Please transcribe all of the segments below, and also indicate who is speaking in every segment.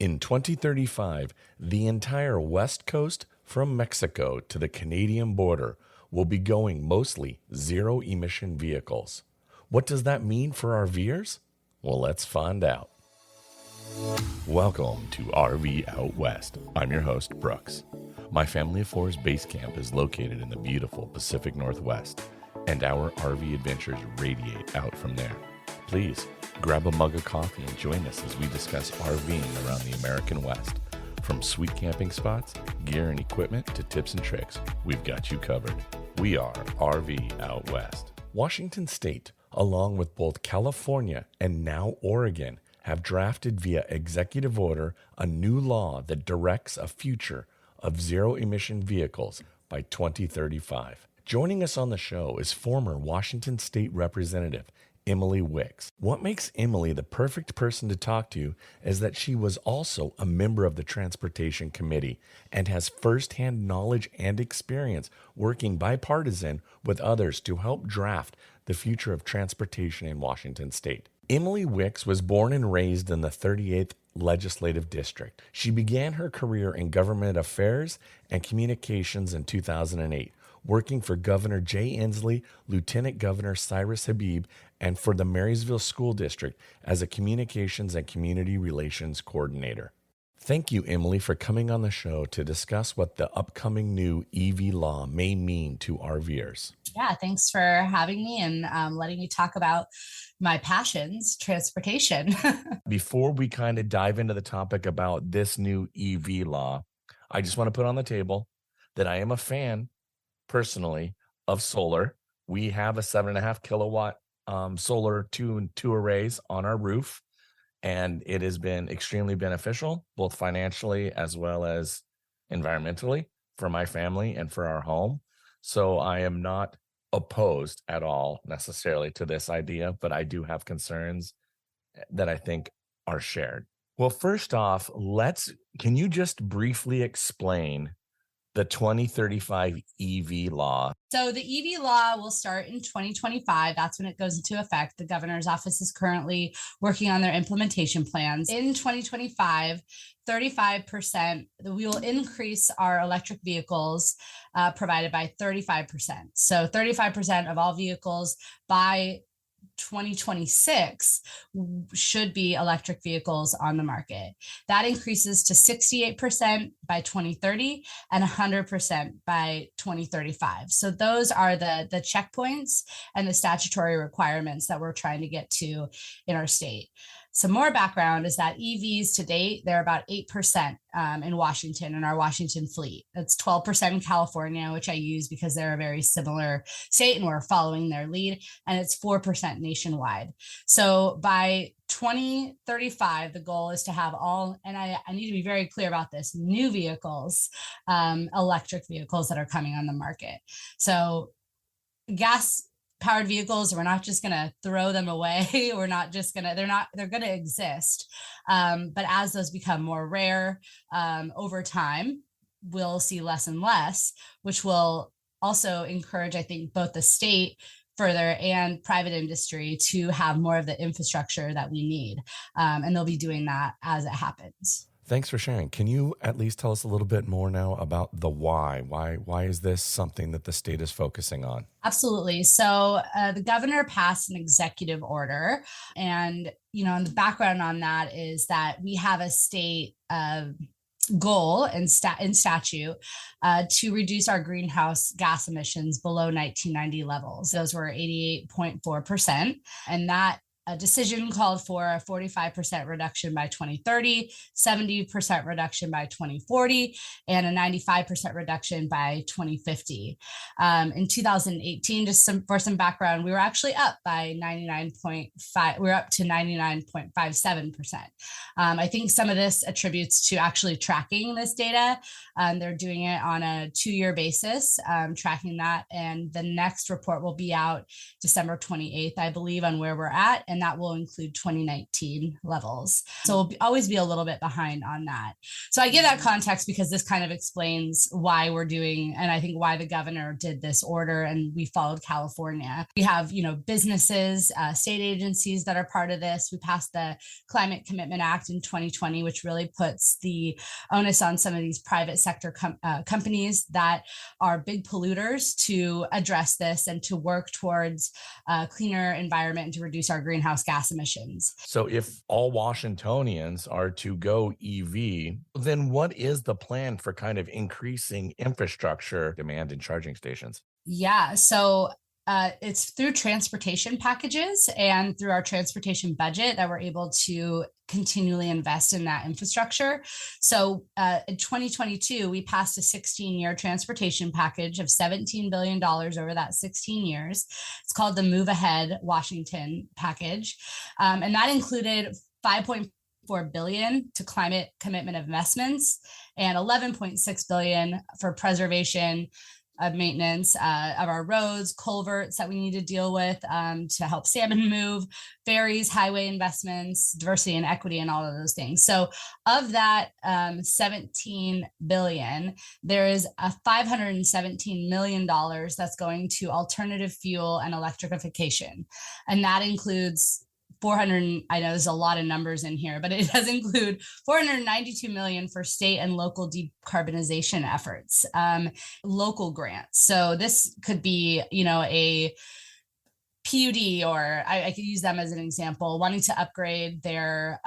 Speaker 1: In 2035, the entire West Coast from Mexico to the Canadian border will be going mostly zero emission vehicles. What does that mean for RVers? Well, let's find out. Welcome to RV Out West. I'm your host, Brooks. My Family of Four's base camp is located in the beautiful Pacific Northwest, and our RV adventures radiate out from there. Please grab a mug of coffee and join us as we discuss RVing around the American West. From sweet camping spots, gear and equipment, to tips and tricks, we've got you covered. We are RV Out West. Washington State, along with both California and now Oregon, have drafted via executive order a new law that directs a future of zero-emission vehicles by 2035. Joining us on the show is former Washington State Representative Emily Wicks. What makes Emily the perfect person to talk to is that she was also a member of the Transportation Committee and has firsthand knowledge and experience working bipartisan with others to help draft the future of transportation in Washington State. Emily Wicks was born and raised in the 38th Legislative District. She began her career in government affairs and communications in 2008, working for Governor Jay Inslee, Lieutenant Governor Cyrus Habib, and for the Marysville School District as a communications and community relations coordinator. Thank you, Emily, for coming on the show to discuss what the upcoming new EV law may mean to RVers.
Speaker 2: Yeah, thanks for having me and letting me talk about my passions, transportation.
Speaker 1: Before we kind of dive into the topic about this new EV law, I just want to put on the table that I am a fan, personally, of solar. We have a 7.5 kilowatt solar two arrays on our roof, and it has been extremely beneficial, both financially as well as environmentally, for my family and for our home. So I am not opposed at all necessarily to this idea, but I do have concerns that I think are shared. Well, first off, can you just briefly explain the 2035 EV law?
Speaker 2: So the EV law will start in 2025. That's when it goes into effect. The governor's office is currently working on their implementation plans. In 2025, 35%, we will increase our electric vehicles provided by 35%. So 35% of all vehicles by 2026 should be electric vehicles on the market. That increases to 68% by 2030 and 100% by 2035. So those are the checkpoints and the statutory requirements that we're trying to get to in our state. Some more background is that EVs to date, they're about 8% in Washington, in our Washington fleet. That's 12% in California, which I use because they're a very similar state and we're following their lead, and it's 4% nationwide. So by 2035, the goal is to have all, and I need to be very clear about this, new vehicles, electric vehicles that are coming on the market. So gas powered vehicles, we're not just going to throw them away. We're not just going to, they're going to exist. But as those become more rare over time, we'll see less and less, which will also encourage, I think, both the state further and private industry to have more of the infrastructure that we need. And they'll be doing that as it happens.
Speaker 1: Thanks for sharing. Can you at least tell us a little bit more now about the why? Why is this something that the state is focusing on?
Speaker 2: Absolutely. So the governor passed an executive order, and and the background on that is that we have a state goal in statute to reduce our greenhouse gas emissions below 1990 levels. Those were 88.4%, and that a decision called for a 45% reduction by 2030, 70% reduction by 2040, and a 95% reduction by 2050. In 2018, for some background, we were actually up by 99.5. We're up to 99.57%. I think some of this attributes to actually tracking this data. They're doing it on a 2-year basis, tracking that, and the next report will be out December 28th, I believe, on where we're at. And and that will include 2019 levels. So we'll always be a little bit behind on that. So I give that context because this kind of explains why we're doing, and I think why the governor did this order and we followed California. We have, businesses, state agencies that are part of this. We passed the Climate Commitment Act in 2020, which really puts the onus on some of these private sector companies that are big polluters to address this and to work towards a cleaner environment and to reduce our greenhouse gas emissions.
Speaker 1: So if all Washingtonians are to go EV, then what is the plan for kind of increasing infrastructure demand and charging stations?
Speaker 2: Yeah, so it's through transportation packages and through our transportation budget that we're able to continually invest in that infrastructure. So in 2022, we passed a 16-year transportation package of $17 billion over that 16 years. It's called the Move Ahead Washington package. And that included $5.4 billion to climate commitment investments and $11.6 billion for preservation of maintenance of our roads, culverts that we need to deal with to help salmon move, ferries, highway investments, diversity and equity, and all of those things. So of that 17 billion, there is a $517 million that's going to alternative fuel and electrification. And that includes 400, I know there's a lot of numbers in here, but it does include 492 million for state and local decarbonization efforts, local grants. So this could be, a PUD, or I could use them as an example, wanting to upgrade their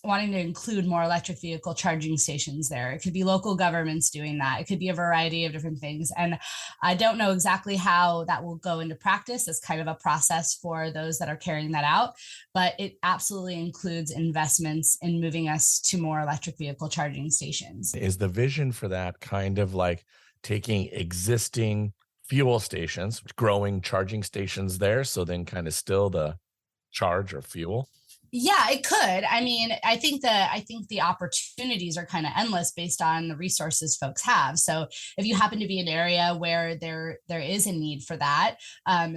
Speaker 2: wanting to include more electric vehicle charging stations there. It could be local governments doing that. It could be a variety of different things. And I don't know exactly how that will go into practice. It's kind of a process for those that are carrying that out, but it absolutely includes investments in moving us to more electric vehicle charging stations.
Speaker 1: Is the vision for that kind of like taking existing fuel stations, growing charging stations there, so then kind of still the charge or fuel?
Speaker 2: Yeah, it could. I mean, I think the opportunities are kind of endless based on the resources folks have. So if you happen to be an area where there is a need for that,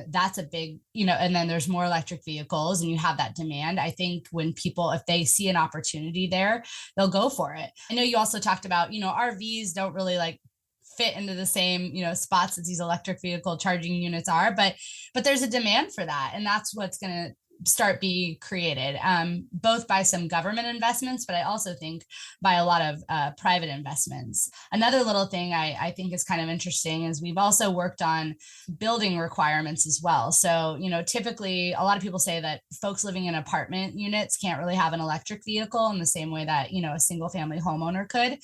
Speaker 2: that's a big, and then there's more electric vehicles and you have that demand. I think when people, if they see an opportunity there, they'll go for it. I know you also talked about, RVs don't really fit into the same, spots as these electric vehicle charging units are, but there's a demand for that. And that's what's going to start being created, both by some government investments, but I also think by a lot of private investments. Another little thing I think is kind of interesting is we've also worked on building requirements as well. So, typically a lot of people say that folks living in apartment units can't really have an electric vehicle in the same way that, a single family homeowner could.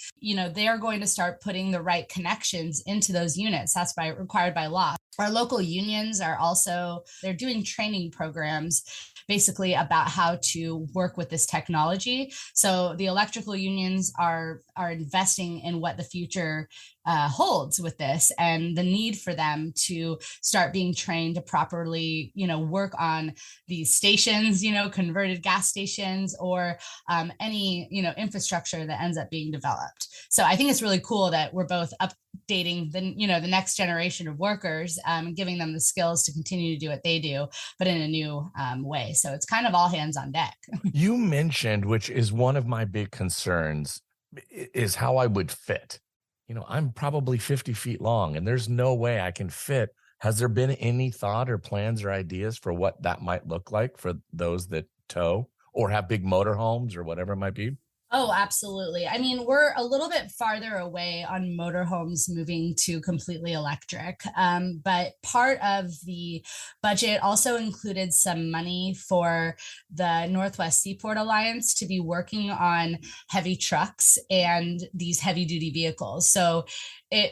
Speaker 2: They're going to start putting the right connections into those units. That's required by law. Our local unions are also, they're doing training programs basically about how to work with this technology. So the electrical unions are investing in what the future holds with this, and the need for them to start being trained to properly, work on these stations, converted gas stations, or any, infrastructure that ends up being developed. So I think it's really cool that we're both updating the next generation of workers, giving them the skills to continue to do what they do, but in a new way. So it's kind of all hands on deck.
Speaker 1: You mentioned, which is one of my big concerns, is how I would fit. I'm probably 50 feet long and there's no way I can fit. Has there been any thought or plans or ideas for what that might look like for those that tow or have big motorhomes or whatever it might be?
Speaker 2: Oh, absolutely. I mean, we're a little bit farther away on motorhomes moving to completely electric. But part of the budget also included some money for the Northwest Seaport Alliance to be working on heavy trucks and these heavy duty vehicles. So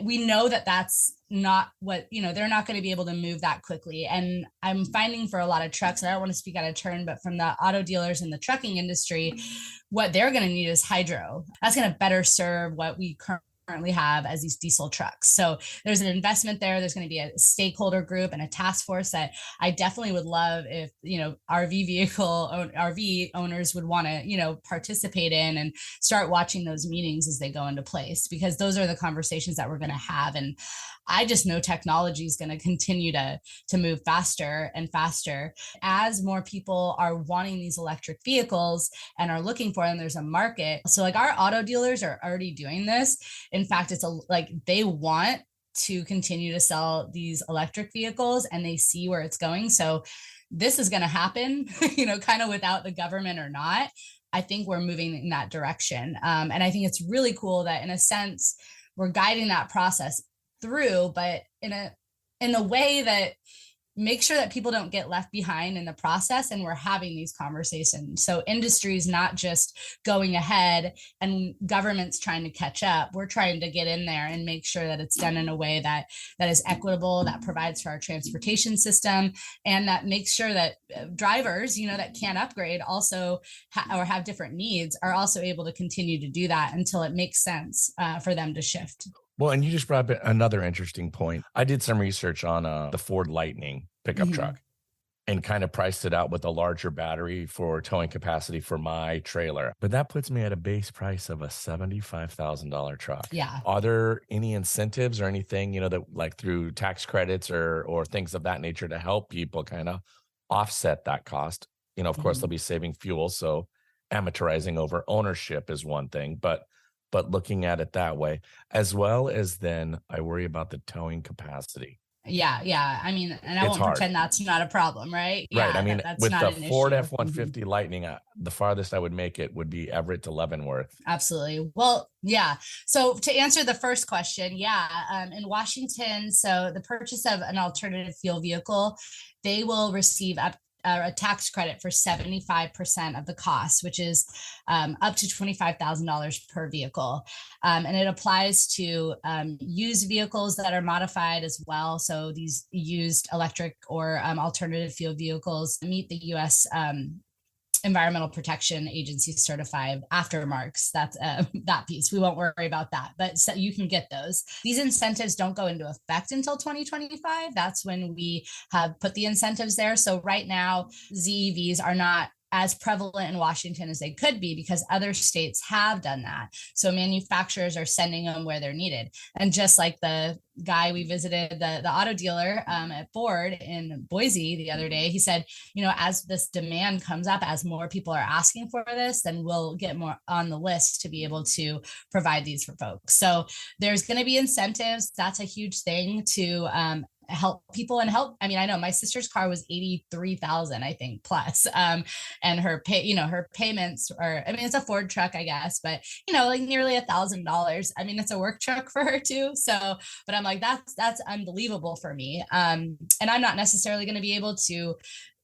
Speaker 2: we know that that's not what, they're not going to be able to move that quickly. And I'm finding for a lot of trucks, and I don't want to speak out of turn, but from the auto dealers in the trucking industry, what they're going to need is hydro. That's going to better serve what we currently currently have as these diesel trucks. So there's an investment there. There's going to be a stakeholder group and a task force that I definitely would love if, RV owners would want to, participate in and start watching those meetings as they go into place, because those are the conversations that we're going to have. And I just know technology is going to continue to move faster and faster as more people are wanting these electric vehicles and are looking for them. There's a market. So like our auto dealers are already doing this. In fact, they want to continue to sell these electric vehicles and they see where it's going. So this is going to happen, kind of without the government or not. I think we're moving in that direction. And I think it's really cool that in a sense, we're guiding that process through, but in a way that makes sure that people don't get left behind in the process. And we're having these conversations. So industry's not just going ahead and government's trying to catch up. We're trying to get in there and make sure that it's done in a way that is equitable, that provides for our transportation system, and that makes sure that drivers, that can't upgrade also or have different needs are also able to continue to do that until it makes sense for them to shift.
Speaker 1: Well, and you just brought up another interesting point. I did some research on the Ford Lightning pickup truck and kind of priced it out with a larger battery for towing capacity for my trailer. But that puts me at a base price of a $75,000 truck.
Speaker 2: Yeah.
Speaker 1: Are there any incentives or anything, that like through tax credits or things of that nature to help people kind of offset that cost? Of course, they'll be saving fuel. So amortizing over ownership is one thing, but looking at it that way, as well as then I worry about the towing capacity.
Speaker 2: Yeah. I mean, and I won't pretend that's not a problem, right?
Speaker 1: Right.
Speaker 2: Yeah,
Speaker 1: I mean,
Speaker 2: that's
Speaker 1: with
Speaker 2: not
Speaker 1: the
Speaker 2: an
Speaker 1: Ford
Speaker 2: issue.
Speaker 1: F-150 Lightning, the farthest I would make it would be Everett to Leavenworth.
Speaker 2: Absolutely. Well, yeah. So to answer the first question, in Washington, so the purchase of an alternative fuel vehicle, they will receive a tax credit for 75% of the cost, which is up to $25,000 per vehicle. And it applies to used vehicles that are modified as well. So these used electric or alternative fuel vehicles meet the U.S. Environmental Protection Agency certified aftermarks. That's that piece. We won't worry about that, but so you can get those. These incentives don't go into effect until 2025. That's when we have put the incentives there. So right now, ZEVs are not as prevalent in Washington as they could be because other states have done that. So manufacturers are sending them where they're needed. And just like the guy we visited, the auto dealer at Ford in Boise the other day, he said, as this demand comes up, as more people are asking for this, then we'll get more on the list to be able to provide these for folks. So there's going to be incentives. That's a huge thing to help people and help. I mean, I know my sister's car was 83,000, I think, plus, and her payments are, I mean, it's a Ford truck, I guess, but like nearly $1,000. I mean, it's a work truck for her too. So, but I'm like, that's unbelievable for me. And I'm not necessarily going to be able to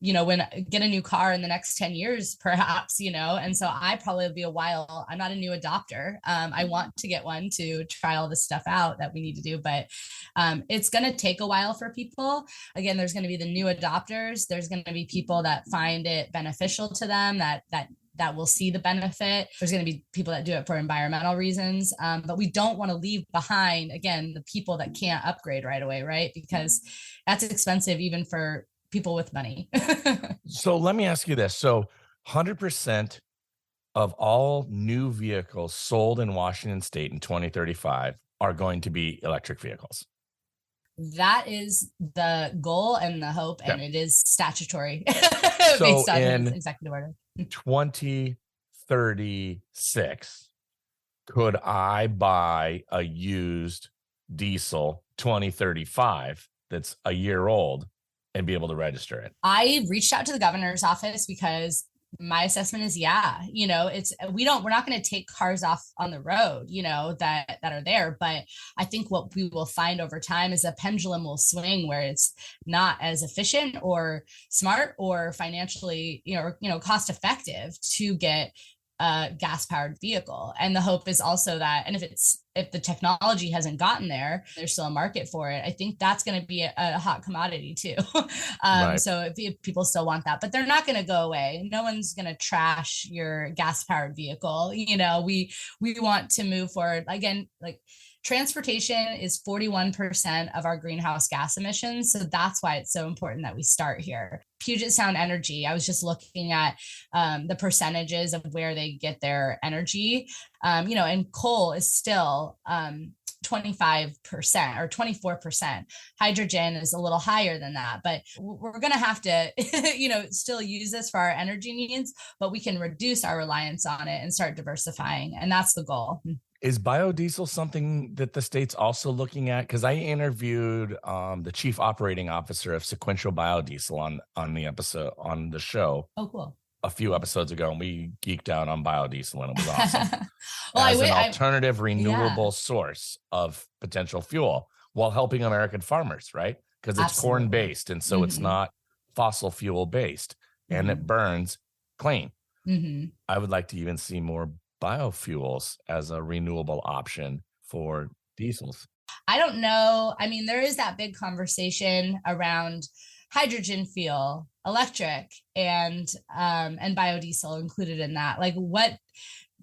Speaker 2: get a new car in the next 10 years, perhaps, and so I probably will be a while. I'm not a new adopter. I want to get one to try all this stuff out that we need to do, but it's going to take a while for people. Again, there's going to be the new adopters. There's going to be people that find it beneficial to them, that will see the benefit. There's going to be people that do it for environmental reasons. But we don't want to leave behind, again, the people that can't upgrade right away, right? Because that's expensive even for people with money.
Speaker 1: So let me ask you this. So 100% of all new vehicles sold in Washington State in 2035 are going to be electric vehicles.
Speaker 2: That is the goal and the hope, and it is statutory.
Speaker 1: So
Speaker 2: based on
Speaker 1: in
Speaker 2: executive order.
Speaker 1: 2036, could I buy a used diesel 2035 that's a year old and be able to register it?
Speaker 2: I reached out to the governor's office because my assessment is, we're not going to take cars off on the road, that are there. But I think what we will find over time is a pendulum will swing where it's not as efficient or smart or financially, cost effective to get a gas powered vehicle. And the hope is also that, and if the technology hasn't gotten there, there's still a market for it. I think that's going to be a hot commodity too. Right. So if people still want that, but they're not going to go away. No one's going to trash your gas powered vehicle. We want to move forward again. Like Transportation is 41% of our greenhouse gas emissions. So that's why it's so important that we start here. Puget Sound Energy, I was just looking at the percentages of where they get their energy, and coal is still 25% or 24%. Hydrogen is a little higher than that, but we're going to have to, still use this for our energy needs, but we can reduce our reliance on it and start diversifying. And that's the goal.
Speaker 1: Is biodiesel something that the state's also looking at? Because I interviewed the chief operating officer of Sequential Biodiesel on the show.
Speaker 2: Oh, cool.
Speaker 1: A few episodes ago, and we geeked out on biodiesel, and it was awesome.
Speaker 2: Well,
Speaker 1: as an alternative renewable source of potential fuel while helping American farmers, right? Because it's corn based, and so it's not fossil fuel based, and it burns clean. I would like to even see more biofuels as a renewable option for diesels.
Speaker 2: I don't know. I mean, there is that big conversation around hydrogen fuel, electric, and biodiesel included in that. Like, what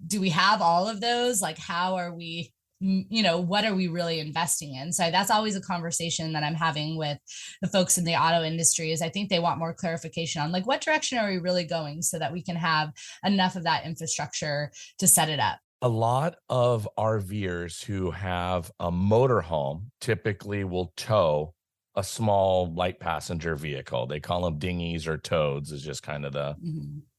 Speaker 2: do we have all of those? Like, how are we, what are we really investing in? So that's always a conversation that I'm having with the folks in the auto industry, is I think they want more clarification on, like, what direction are we really going so that we can have enough of that infrastructure to set it up.
Speaker 1: A lot of RVers who have a motorhome typically will tow a small light passenger vehicle. They call them dinghies or toads, is just kind of the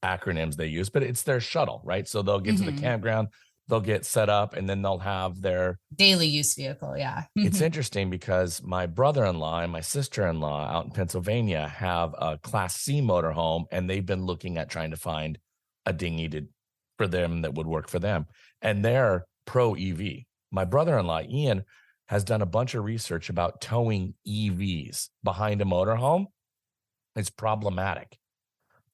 Speaker 1: acronyms they use, but it's their shuttle, right? So they'll get to the campground, they'll get set up, and then they'll have their
Speaker 2: daily use vehicle. Yeah.
Speaker 1: It's interesting because my brother-in-law and my sister-in-law out in Pennsylvania have a Class C motorhome, and they've been looking at trying to find a dinghy for them that would work for them. And they're pro EV. My brother-in-law, Ian, has done a bunch of research about towing EVs behind a motorhome. It's problematic.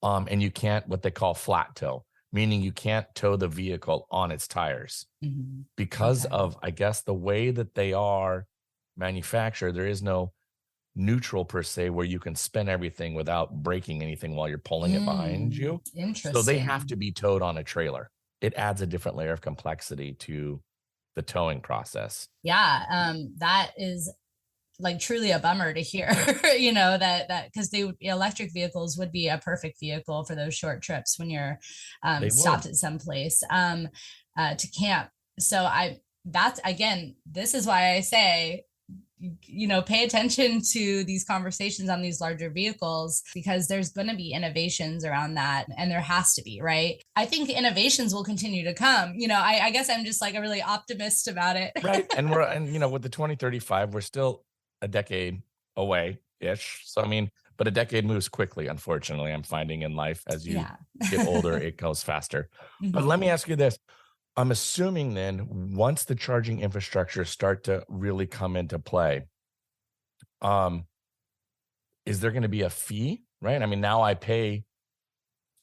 Speaker 1: And you can't, what they call flat tow, meaning you can't tow the vehicle on its tires because of, I guess, the way that they are manufactured. There is no neutral per se where you can spin everything without breaking anything while you're pulling it behind you.
Speaker 2: Interesting.
Speaker 1: So they have to be towed on a trailer. It adds a different layer of complexity to the towing process.
Speaker 2: Yeah, that is like truly a bummer to hear, that because electric vehicles would be a perfect vehicle for those short trips when you're stopped at some place to camp. So this is why I say, pay attention to these conversations on these larger vehicles, because there's going to be innovations around that, and there has to be, right? I think innovations will continue to come. I guess I'm just like a really optimist about it.
Speaker 1: Right. And with the 2035, we're still a decade away ish. So, but a decade moves quickly, unfortunately. I'm finding in life, as you get older, it goes faster. But let me ask you this. I'm assuming then once the charging infrastructure start to really come into play, is there going to be a fee, right? Now I pay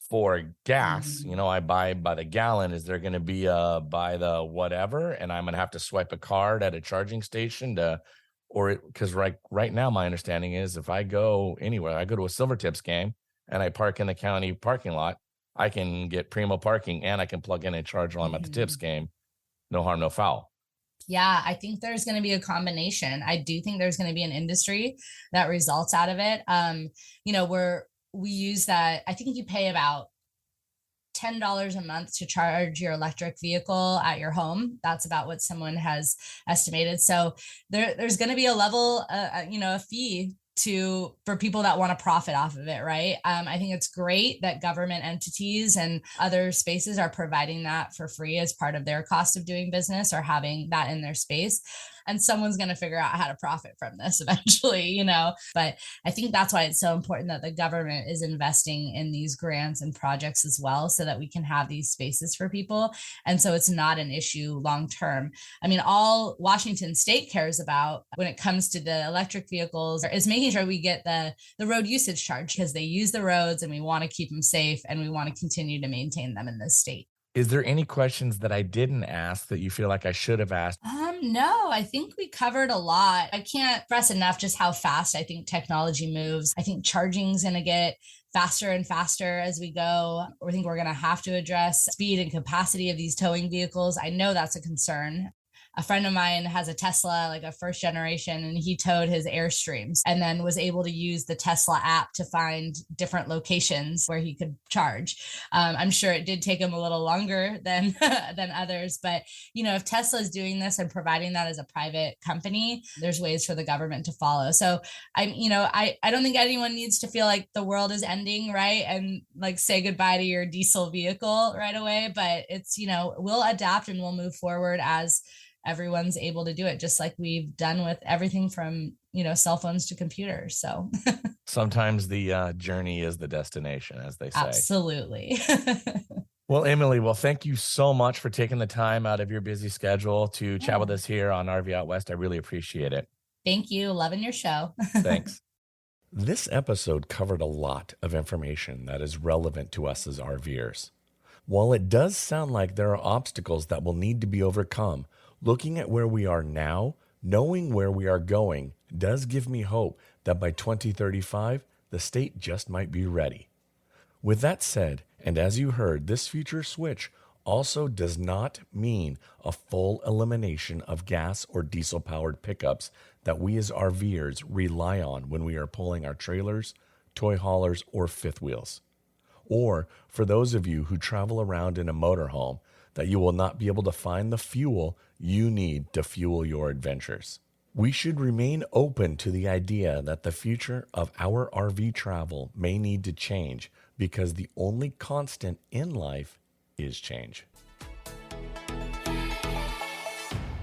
Speaker 1: for gas, I buy by the gallon. Is there going to be by the whatever, and I'm going to have to swipe a card at a charging station because right now my understanding is if I go anywhere, I go to a Silvertips game and I park in the county parking lot, I can get primo parking and I can plug in and charge while I'm at the Tips game. No harm, no foul.
Speaker 2: Yeah, I think there's going to be a combination. I do think there's going to be an industry that results out of it. We use that. I think you pay about $10 a month to charge your electric vehicle at your home. That's about what someone has estimated. So there's going to be a level, a fee for people that want to profit off of it, right? I think it's great that government entities and other spaces are providing that for free as part of their cost of doing business or having that in their space. And someone's going to figure out how to profit from this eventually, But I think that's why it's so important that the government is investing in these grants and projects as well, so that we can have these spaces for people. And so it's not an issue long term. All Washington State cares about when it comes to the electric vehicles is making sure we get the road usage charge, because they use the roads and we want to keep them safe and we want to continue to maintain them in this state.
Speaker 1: Is there any questions that I didn't ask that you feel like I should have asked?
Speaker 2: No, I think we covered a lot. I can't stress enough just how fast I think technology moves. I think charging is going to get faster and faster as we go. I think we're going to have to address speed and capacity of these towing vehicles. I know that's a concern. a friend of mine has a Tesla, like a first generation, and he towed his Airstreams and then was able to use the Tesla app to find different locations where he could charge. I'm sure it did take him a little longer than than others, but if Tesla is doing this and providing that as a private company, there's ways for the government to follow. So I don't think anyone needs to feel like the world is ending, right? And like say goodbye to your diesel vehicle right away, but it's, we'll adapt and we'll move forward as everyone's able to do it, just like we've done with everything from, cell phones to computers. So
Speaker 1: sometimes the journey is the destination, as they say.
Speaker 2: Absolutely.
Speaker 1: Well, Emily, thank you so much for taking the time out of your busy schedule to chat with us here on RV Out West. I really appreciate it.
Speaker 2: Thank you. Loving your show.
Speaker 1: Thanks. This episode covered a lot of information that is relevant to us as RVers. While it does sound like there are obstacles that will need to be overcome, looking at where we are now, knowing where we are going, does give me hope that by 2035, the state just might be ready. With that said, and as you heard, this future switch also does not mean a full elimination of gas or diesel-powered pickups that we as RVers rely on when we are pulling our trailers, toy haulers, or fifth wheels. Or for those of you who travel around in a motorhome, that you will not be able to find the fuel you need to fuel your adventures. We should remain open to the idea that the future of our RV travel may need to change, because the only constant in life is change.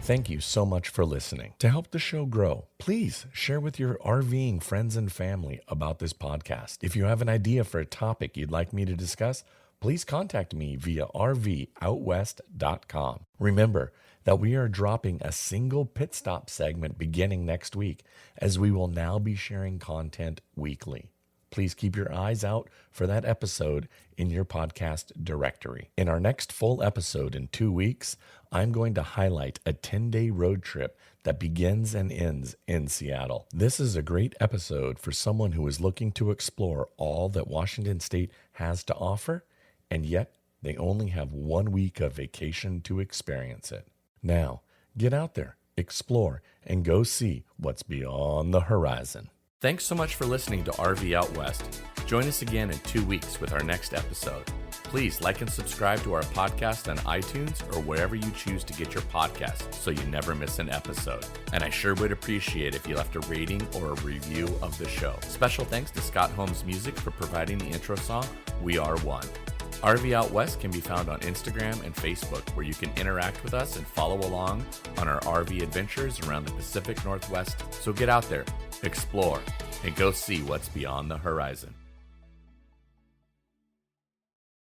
Speaker 1: Thank you so much for listening. To help the show grow, please share with your RVing friends and family about this podcast. If you have an idea for a topic you'd like me to discuss, please contact me via rvoutwest.com. Remember that we are dropping a single pit stop segment beginning next week, as we will now be sharing content weekly. Please keep your eyes out for that episode in your podcast directory. In our next full episode in 2 weeks, I'm going to highlight a 10-day road trip that begins and ends in Seattle. This is a great episode for someone who is looking to explore all that Washington State has to offer, and yet they only have 1 week of vacation to experience it. Now, get out there, explore, and go see what's beyond the horizon. Thanks so much for listening to RV Out West. Join us again in 2 weeks with our next episode. Please like and subscribe to our podcast on iTunes or wherever you choose to get your podcasts so you never miss an episode. And I sure would appreciate if you left a rating or a review of the show. Special thanks to Scott Holmes Music for providing the intro song, We Are One. RV Out West can be found on Instagram and Facebook, where you can interact with us and follow along on our RV adventures around the Pacific Northwest. So get out there, explore, and go see what's beyond the horizon.